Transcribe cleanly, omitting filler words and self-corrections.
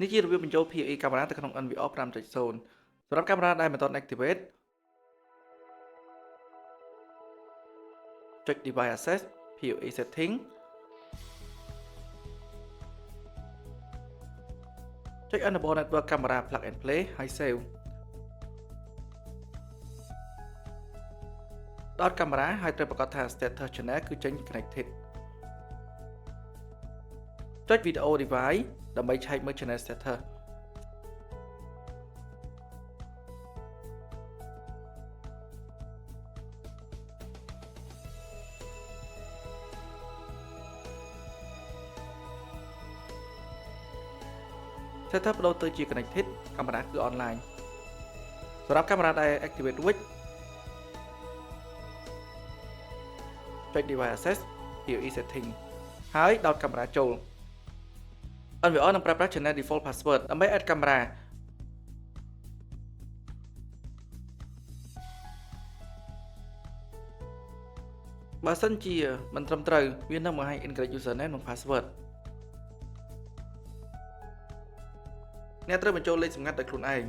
នេះជារបៀបបញ្ចូល PoE កាមេរ៉ាទៅក្នុង NVR 5.0 សម្រាប់កាមេរ៉ាដែលមិនទាន់ activate ចុច device access PoE setting ចុច enable network camera plug and play ហើយ save ដល់កាមេរ៉ាហើយត្រូវប្រកាសថា status channel គឺចេញ connected ចុច video device ដើម្បីឆែកមើល channel status setup បដូរទៅជា connected កាមេរ៉ាគឺ online សម្រាប់កាមេរ៉ាដែល activate រួចចុច device access PoE setting ហើយដោតកាមេរ៉ាចូល NVR នឹងប្រើប្រាស់ channel default password ដើម្បី add កាមេរ៉ាបើសិនជាមិនត្រឹមត្រូវវានឹងបង្ហាញ incorrect username និង password អ្នកត្រូវបញ្ចូលលេខសម្ងាត់ដោយខ្លួនឯង